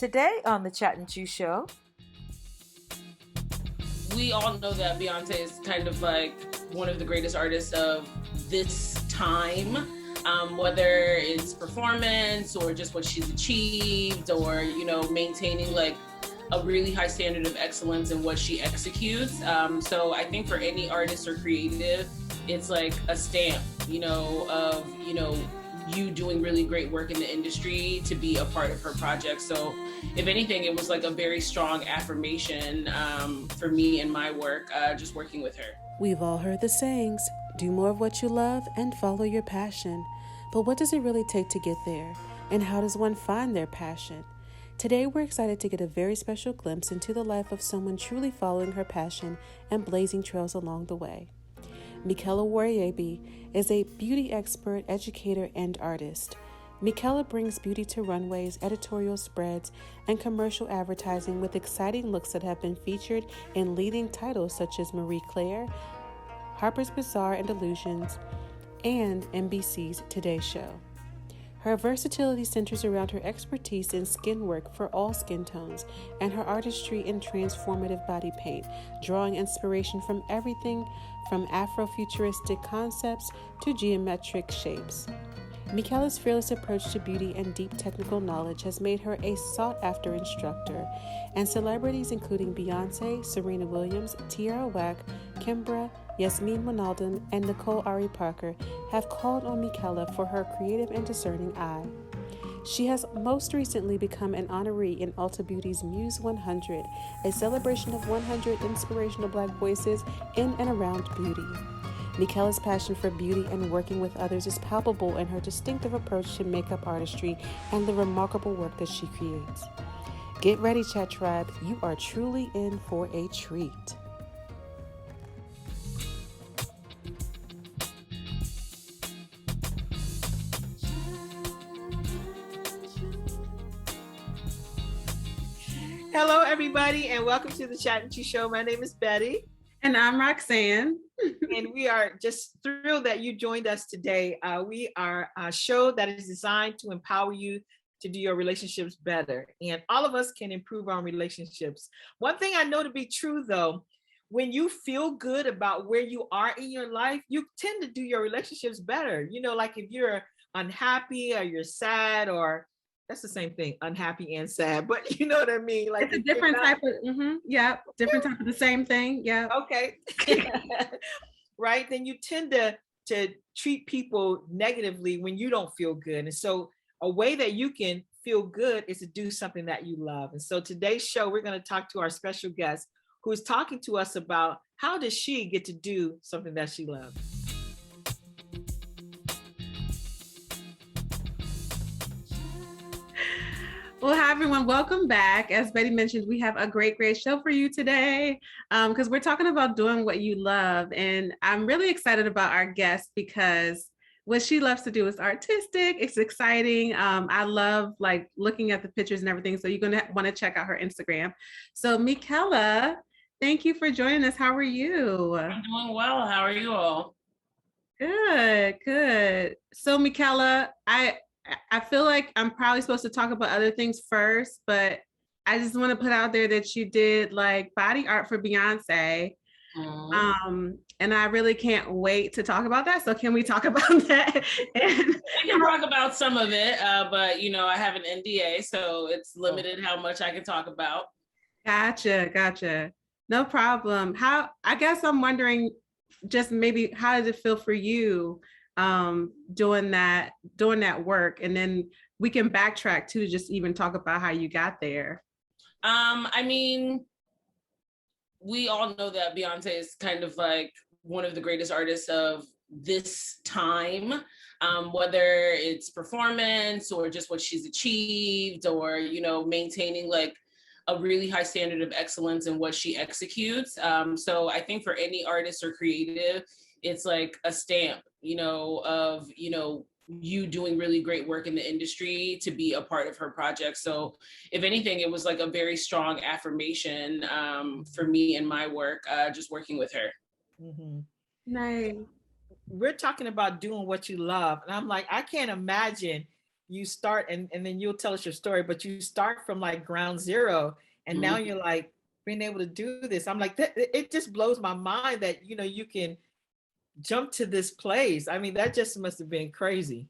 Today on the Chat and Chew Show, we all know that Beyonce is kind of like one of the greatest artists of this time, whether it's performance or just what she's achieved or, maintaining like a really high standard of excellence in what she executes. So I think for any artist or creative, it's like a stamp, of, you doing really great work in the industry to be a part of her project. So if anything, it was like a very strong affirmation for me and my work, just working with her. We've all heard the sayings, do more of what you love and follow your passion. But what does it really take to get there? And how does one find their passion? Today, we're excited to get a very special glimpse into the life of someone truly following her passion and blazing trails along the way. Michaela Warrierby is a beauty expert, educator, and artist. Michaela brings beauty to runways, editorial spreads, and commercial advertising with exciting looks that have been featured in leading titles such as Marie Claire, Harper's Bazaar and Illusions, and NBC's Today Show. Her versatility centers around her expertise in skin work for all skin tones and her artistry in transformative body paint, drawing inspiration from everything from Afrofuturistic concepts to geometric shapes. Michaela's fearless approach to beauty and deep technical knowledge has made her a sought-after instructor, and celebrities including Beyonce, Serena Williams, Tierra Whack, Kimbra, Yasmín, Winaldum, and Nicole Parker have called on Michaela for her creative and discerning eye. She has most recently become an honoree in Ulta Beauty's Muse 100, a celebration of 100 inspirational Black voices in and around beauty. Michaela's passion for beauty and working with others is palpable in her distinctive approach to makeup artistry and the remarkable work that she creates. Get ready, Chat Tribe. You are truly in for a treat. Hello, everybody, and welcome to the Chat and Chew Show. My name is Betty. And I'm Roxanne. And we are just thrilled that you joined us today. We are a show that is designed to empower you to do your relationships better. And all of us can improve our relationships. One thing I know to be true, though, when you feel good about where you are in your life, you tend to do your relationships better. Like if you're unhappy or you're sad, or that's the same thing, unhappy and sad, but you know what I mean? Like it's a different type of, different type of the same thing, yeah. Okay. Right, then you tend to treat people negatively when you don't feel good. And so a way that you can feel good is to do something that you love. And so today's show, we're going to talk to our special guest who is talking to us about how does she get to do something that she loves. Well, hi, everyone. Welcome back. As Betty mentioned, we have a great show for you today because we're talking about doing what you love. And I'm really excited about our guest because what she loves to do is artistic. It's exciting. I love like looking at the pictures and everything. So you're going to want to check out her Instagram. So Michaela, thank you for joining us. How are you? I'm doing well. How are you all? Good. So Michaela, I feel like I'm probably supposed to talk about other things first, but I just want to put out there that you did like body art for Beyonce. And I really can't wait to talk about that. So can we talk about that? We can talk about some of it, but I have an NDA, so it's limited how much I can talk about. Gotcha. No problem. I guess I'm wondering just maybe how does it feel for you doing that work, and then we can backtrack too, just even talk about how you got there. I mean, we all know that Beyonce is kind of like one of the greatest artists of this time, whether it's performance or just what she's achieved or, maintaining like a really high standard of excellence in what she executes. So I think for any artist or creative, it's like a stamp, of, you doing really great work in the industry to be a part of her project. So if anything, it was like a very strong affirmation for me and my work, just working with her. Mm-hmm. Nice. We're talking about doing what you love. And I'm like, I can't imagine you start and then you'll tell us your story, but you start from like ground zero, and now you're like being able to do this. I'm like, it just blows my mind that, you know, you can jump to this place. I mean, that just must have been crazy.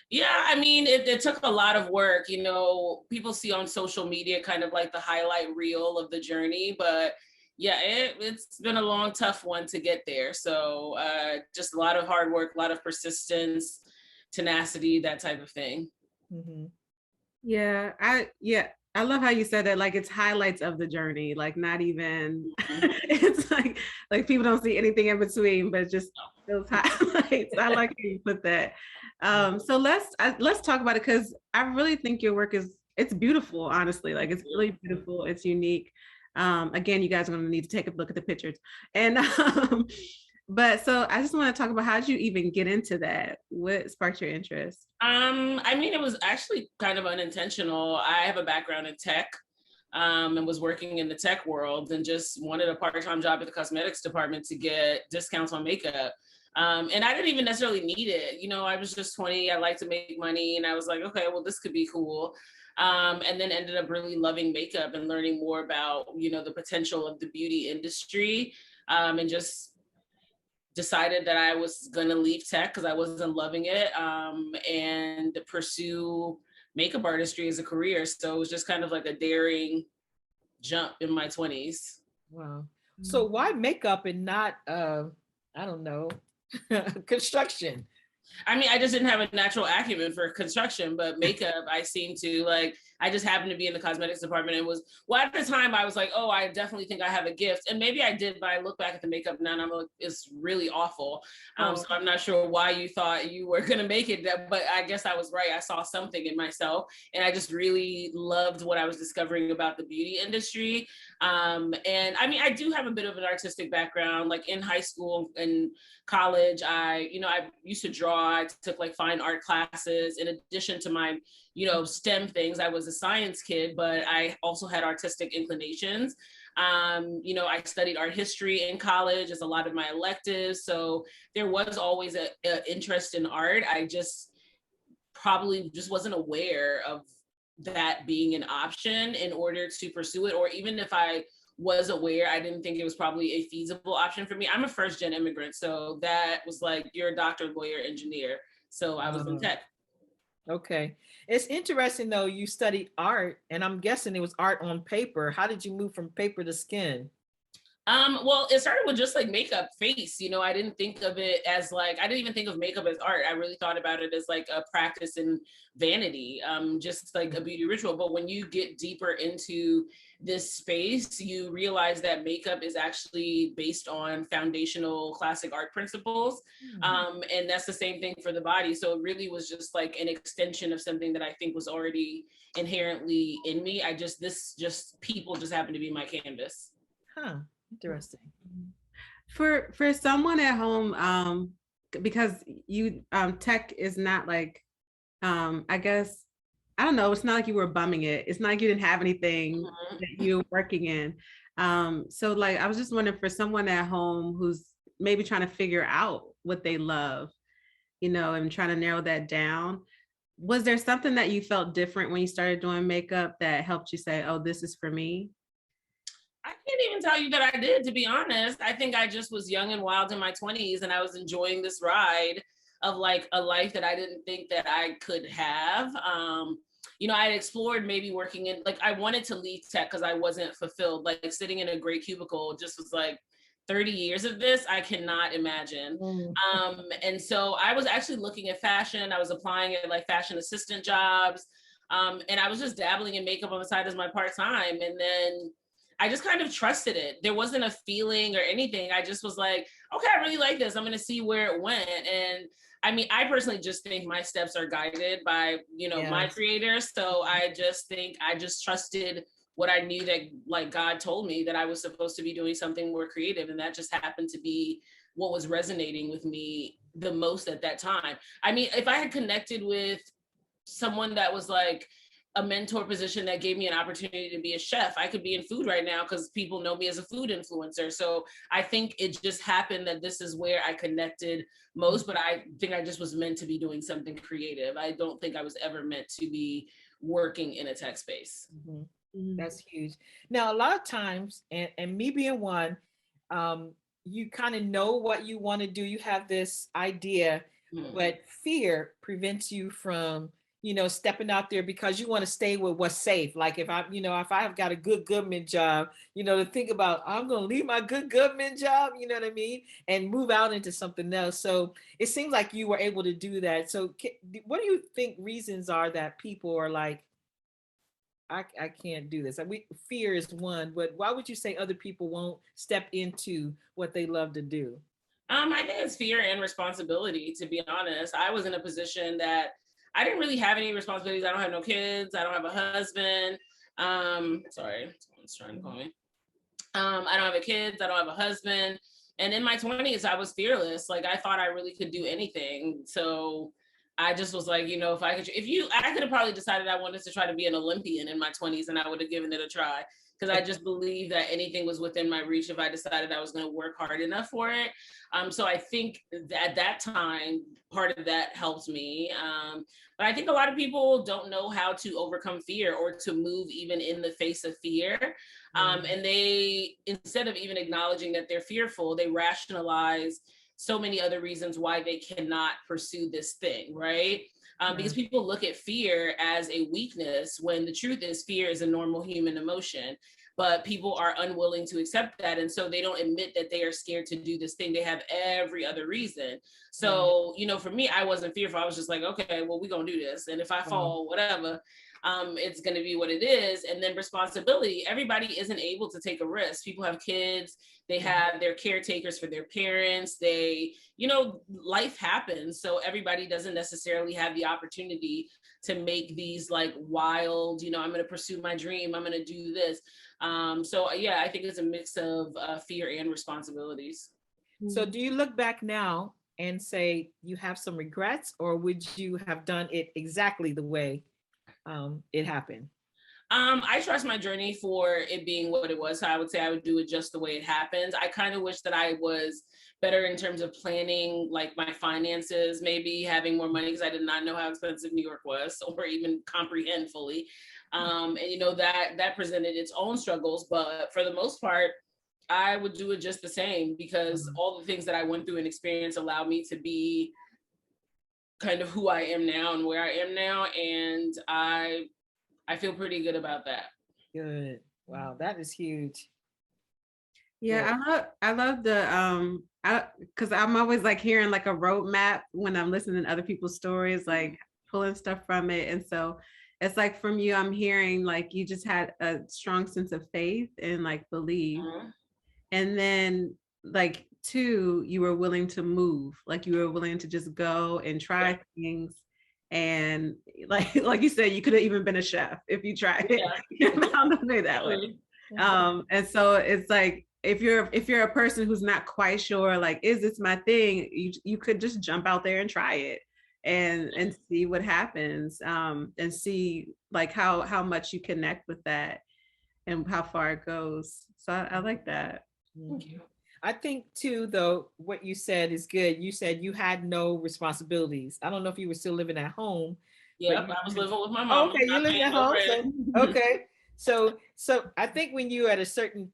Yeah, I mean, it took a lot of work. You know, people see on social media kind of like the highlight reel of the journey, but yeah, it's been a long, tough one to get there. So just a lot of hard work, a lot of persistence, tenacity, that type of thing. Mm-hmm. Yeah, I love how you said that, like it's highlights of the journey, like not even it's like people don't see anything in between, but just those highlights. I like how you put that. So let's talk about it, because I really think your work it's beautiful, honestly. Like it's really beautiful, it's unique. Again, you guys are gonna need to take a look at the pictures. And but so I just want to talk about, how did you even get into that? What sparked your interest? I mean, it was actually kind of unintentional. I have a background in tech, and was working in the tech world, and just wanted a part-time job at the cosmetics department to get discounts on makeup. And I didn't even necessarily need it. You know, I was just 20, I like to make money, and I was like, okay, well, this could be cool. And then ended up really loving makeup and learning more about, you know, the potential of the beauty industry, and just decided that I was going to leave tech because I wasn't loving it, and pursue makeup artistry as a career. So it was just kind of like a daring jump in my 20s. Wow. So why makeup and not, I don't know, construction? I mean, I just didn't have a natural acumen for construction, but makeup, I seemed to like, I just happened to be in the cosmetics department and was, well, at the time I was like, oh, I definitely think I have a gift. And maybe I did, but I look back at the makeup now and I'm like, it's really awful. So I'm not sure why you thought you were going to make it, but I guess I was right. I saw something in myself and I just really loved what I was discovering about the beauty industry. And I mean, I do have a bit of an artistic background, like in high school and college, I used to draw. I took like fine art classes in addition to my, STEM things. I was a science kid, but I also had artistic inclinations. I studied art history in college as a lot of my electives. So there was always an interest in art. I just probably just wasn't aware of that being an option in order to pursue it. Or even if I was aware, I didn't think it was probably a feasible option for me. I'm a first gen immigrant. So that was like, you're a doctor, lawyer, engineer. So I was in tech. Okay. It's interesting though, you studied art and I'm guessing it was art on paper. How did you move from paper to skin? Well, it started with just like makeup face. I didn't think of it as like, I didn't even think of makeup as art. I really thought about it as like a practice in vanity, just like a beauty ritual. But when you get deeper into this space, you realize that makeup is actually based on foundational classic art principles. And that's the same thing for the body. So it really was just like an extension of something that I think was already inherently in me. People just happen to be my canvas. Huh. Interesting. For someone at home, because you tech is not like, I guess, I don't know, it's not like you were bumming it. It's not like you didn't have anything that you were working in. So like, I was just wondering, for someone at home who's maybe trying to figure out what they love, and trying to narrow that down, was there something that you felt different when you started doing makeup that helped you say, oh, this is for me? I can't even tell you that I did, to be honest. I think I just was young and wild in my 20s and I was enjoying this ride of like a life that I didn't think that I could have. I had explored maybe working in, like, I wanted to leave tech because I wasn't fulfilled. Like sitting in a gray cubicle just was like, 30 years of this, I cannot imagine. And so I was actually looking at fashion. I was applying at like fashion assistant jobs. And I was just dabbling in makeup on the side as my part-time. And then I just kind of trusted it. There wasn't a feeling or anything. I just was like, okay, I really like this. I'm going to see where it went. And I mean, I personally just think my steps are guided by, my creator. So I just think I just trusted what I knew that like God told me that I was supposed to be doing something more creative. And that just happened to be what was resonating with me the most at that time. I mean, if I had connected with someone that was like, a mentor position that gave me an opportunity to be a chef. I could be in food right now because people know me as a food influencer. So I think it just happened that this is where I connected most, but I think I just was meant to be doing something creative. I don't think I was ever meant to be working in a tech space. That's huge. Now, a lot of times, and me being one, you kind of know what you want to do. You have this idea, but fear prevents you from, stepping out there because you want to stay with what's safe. Like if if I have got a good government job, to think about, I'm going to leave my good government job, you know what I mean? And move out into something else. So it seems like you were able to do that. So what do you think reasons are that people are like, I can't do this? Fear is one, but why would you say other people won't step into what they love to do? I think it's fear and responsibility, to be honest. I was in a position that I didn't really have any responsibilities. I don't have no kids. I don't have a husband. Sorry, someone's trying to call me. I don't have kids. I don't have a husband. And in my 20s, I was fearless. Like I thought I really could do anything. So I just was like, if I could have probably decided I wanted to try to be an Olympian in my 20s, and I would have given it a try. Because I just believe that anything was within my reach if I decided I was going to work hard enough for it. So I think that at that time, part of that helped me. But I think a lot of people don't know how to overcome fear or to move even in the face of fear. And they, instead of even acknowledging that they're fearful, they rationalize so many other reasons why they cannot pursue this thing, right? Because people look at fear as a weakness when the truth is fear is a normal human emotion, but people are unwilling to accept that. And so they don't admit that they are scared to do this thing. They have every other reason. So, for me, I wasn't fearful. I was just like, okay, well, we're going to do this. And if I fall, whatever, it's going to be what it is. And then responsibility, everybody isn't able to take a risk. People have kids, they have their caretakers for their parents, life happens. So everybody doesn't necessarily have the opportunity to make these like wild, I'm going to pursue my dream, I'm going to do this. So yeah, I think it's a mix of fear and responsibilities. So do you look back now and say you have some regrets, or would you have done it exactly the way it happened? I trust my journey for it being what it was. So I would say I would do it just the way it happens. I kind of wish that I was better in terms of planning like my finances, maybe having more money, because I did not know how expensive New York was or even comprehend fully. And that presented its own struggles, but for the most part, I would do it just the same because all the things that I went through and experienced allowed me to be kind of who I am now and where I am now. And I feel pretty good about that. Good. Wow, that is huge. Yeah, I love the because I'm always like hearing like a roadmap when I'm listening to other people's stories, like pulling stuff from it. And so it's like from you, I'm hearing like you just had a strong sense of faith and like belief. And then like 2, you were willing to move, like you were willing to just go and try things. And like you said, you could have even been a chef if you tried it. Found a way that way. And so it's like if you're a person who's not quite sure, like, is this my thing? You could just jump out there and try it and see what happens. And see like how much you connect with that and how far it goes. So I like that. Thank you. I think too, though, what you said is good. You said you had no responsibilities. I don't know if you were still living at home. Yeah, I was living with my mom. Okay, you're living at home. Okay. So I think when you're at a certain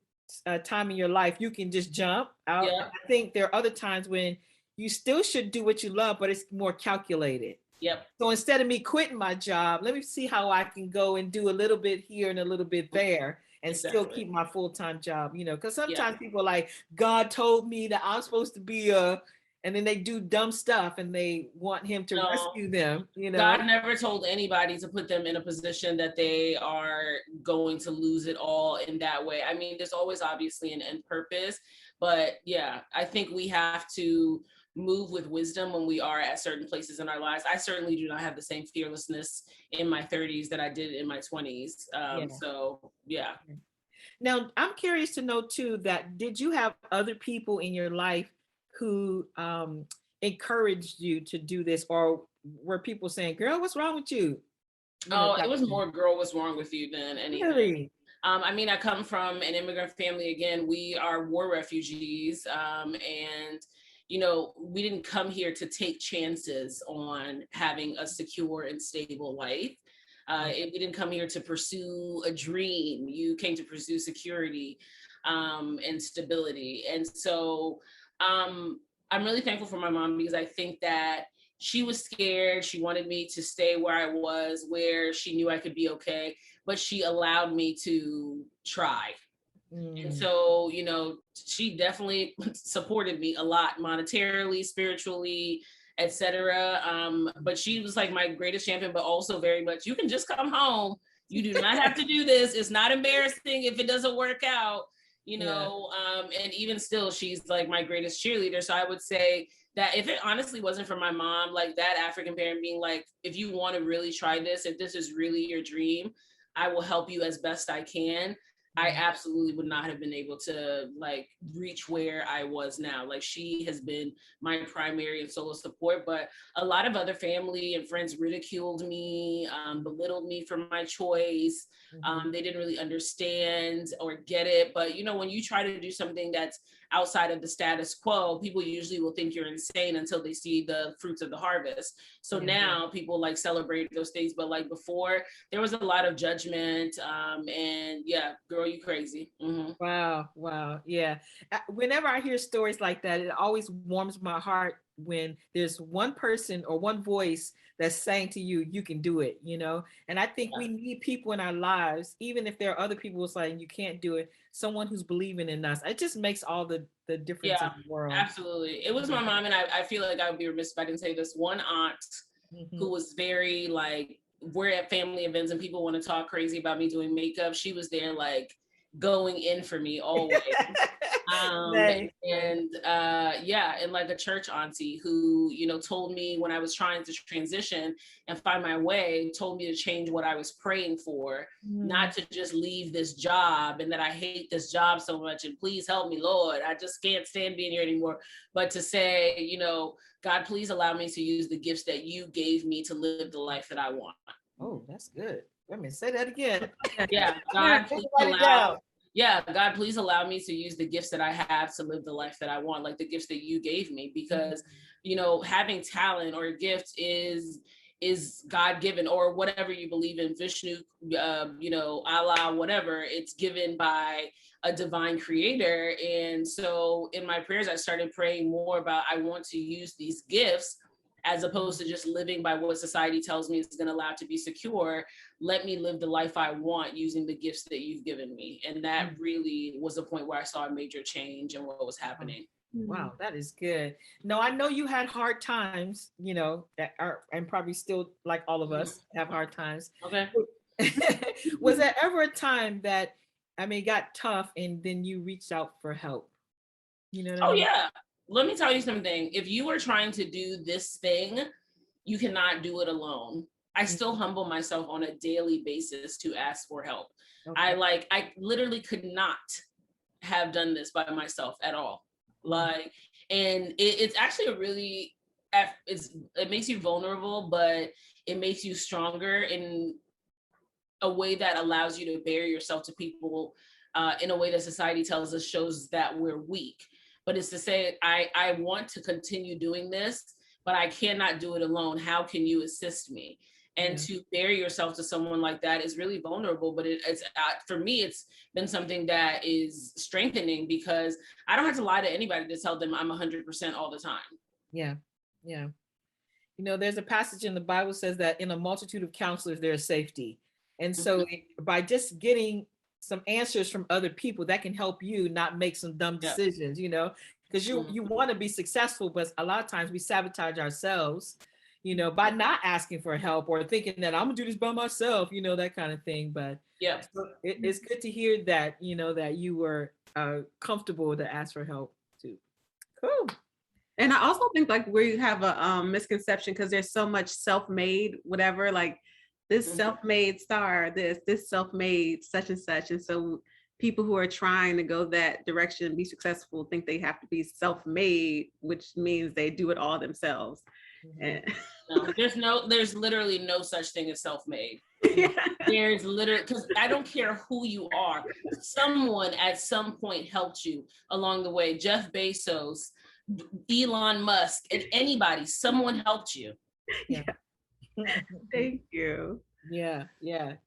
time in your life, you can just jump out. Yeah. I think there are other times when you still should do what you love, but it's more calculated. Yep. So instead of me quitting my job, let me see how I can go and do a little bit here and a little bit there and still keep my full-time job, because sometimes people are like, God told me that I'm supposed to be and then they do dumb stuff and they want him to rescue them, God never told anybody to put them in a position that they are going to lose it all in that way. I mean, there's always obviously an end purpose, but yeah, I think we have to move with wisdom when we are at certain places in our lives. I certainly do not have the same fearlessness in my 30s that I did in my 20s. So yeah. Now I'm curious to know too, that did you have other people in your life who encouraged you to do this, or were people saying, girl, what's wrong with you? Oh, it was more girl, what's wrong with you than anything. Really? I mean, I come from an immigrant family. Again, we are war refugees. And, you know, we didn't come here to take chances on having a secure and stable life. We didn't come here to pursue a dream. You came to pursue security and stability. And so I'm really thankful for my mom, because I think that she was scared. She wanted me to stay where I was, where she knew I could be okay, but she allowed me to try. And so, you know, she definitely supported me a lot, monetarily, spiritually, etc. But she was like my greatest champion, but also very much, you can just come home. You do not have to do this. It's not embarrassing if it doesn't work out, you know. And even still, she's like my greatest cheerleader. So I would say that if it honestly wasn't for my mom, like that African parent being like, if you want to really try this, if this is really your dream, I will help you as best I can. I absolutely would not have been able to like reach where I was now. Like, she has been my primary and solo support, but a lot of other family and friends ridiculed me, belittled me for my choice. They didn't really understand or get it. But, you know, when you try to do something that's outside of the status quo, people usually will think you're insane until they see the fruits of the harvest. So now people like celebrate those things, but like before, there was a lot of judgment, and yeah, girl, you crazy. Wow. Yeah. Whenever I hear stories like that, it always warms my heart when there's one person or one voice that's saying to you, you can do it, you know? And I think we need people in our lives, even if there are other people saying you can't do it, someone who's believing in us. It just makes all the difference in the world. Absolutely. It was my mom, and I feel like I would be remiss if I didn't say this. One aunt who was very like, we're at family events and people want to talk crazy about me doing makeup. She was there like going in for me always. And like a church auntie who, you know, told me when I was trying to transition and find my way, told me to change what I was praying for, not to just leave this job and that I hate this job so much and please help me, Lord, I just can't stand being here anymore, but to say, you know, God, please allow me to use the gifts that you gave me to live the life that I want. Oh, that's good. Let me say that again. God, God, please allow me to use the gifts that I have to live the life that I want, like the gifts that you gave me, because, you know, having talent or a gift is God-given, or whatever you believe in, Vishnu, you know, Allah, whatever, it's given by a divine creator. And so in my prayers, I started praying more about, I want to use these gifts as opposed to just living by what society tells me is going to allow to be secure. Let me live the life I want using the gifts that you've given me. And that really was a point where I saw a major change in what was happening. Wow, that is good. No, I know you had hard times, you know, that are, and probably still, like all of us, have hard times. Okay. Was there ever a time that, I mean, got tough and then you reached out for help? You know what I mean? Yeah. Let me tell you something. If you are trying to do this thing, you cannot do it alone. I still humble myself on a daily basis to ask for help. Okay. I literally could not have done this by myself at all. Like, and it's actually a really, it makes you vulnerable, but it makes you stronger in a way that allows you to bare yourself to people in a way that society tells us shows that we're weak. But it's to say, I want to continue doing this, but I cannot do it alone. How can you assist me? And to bare yourself to someone like that is really vulnerable, but it's for me, it's been something that is strengthening, because I don't have to lie to anybody to tell them I'm 100% all the time. Yeah. You know, there's a passage in the Bible says that in a multitude of counselors, there's safety. And so by just getting some answers from other people, that can help you not make some dumb decisions, you know, because you want to be successful, but a lot of times we sabotage ourselves, you know, by not asking for help or thinking that I'm gonna do this by myself, you know, that kind of thing. But so it's good to hear that, you know, that you were comfortable to ask for help too. Cool. And I also think like we have a misconception, because there's so much self-made, whatever, like this self-made star, this self-made such and such. And so people who are trying to go that direction and be successful think they have to be self-made, which means they do it all themselves. No, there's literally no such thing as self-made. There's literally, because I don't care who you are, someone at some point helped you along the way. Jeff Bezos, Elon Musk, and anybody, someone helped you. Yeah. Thank you. Yeah,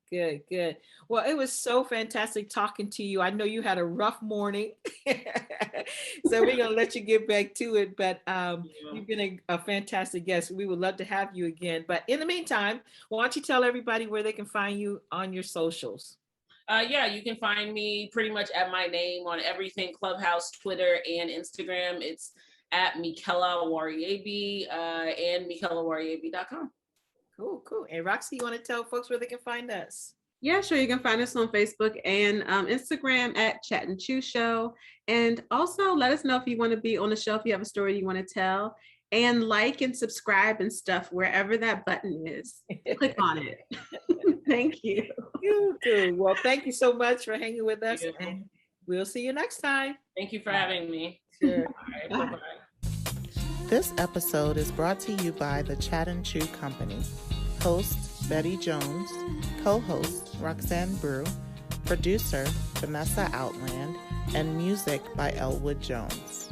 good, good. Well, it was so fantastic talking to you. I know you had a rough morning, so we're gonna let you get back to it. But you've been a fantastic guest. We would love to have you again. But in the meantime, why don't you tell everybody where they can find you on your socials? Yeah, you can find me pretty much at my name on everything: Clubhouse, Twitter, and Instagram. It's at Michaela Wariebi and michelawarierby.com. Cool. And Roxy, you want to tell folks where they can find us? Yeah, sure. You can find us on Facebook and Instagram at Chat and Chew Show. And also let us know if you want to be on the show, if you have a story you want to tell. And like and subscribe and stuff wherever that button is. Click on it. Thank you. You too. Well, thank you so much for hanging with us. And we'll see you next time. Thank you for having me. Sure. All right, bye-bye. This episode is brought to you by the Chat and Chew Company. Host, Betty Jones. Co-host, Roxanne Brew. Producer, Vanessa Outland. And music by Elwood Jones.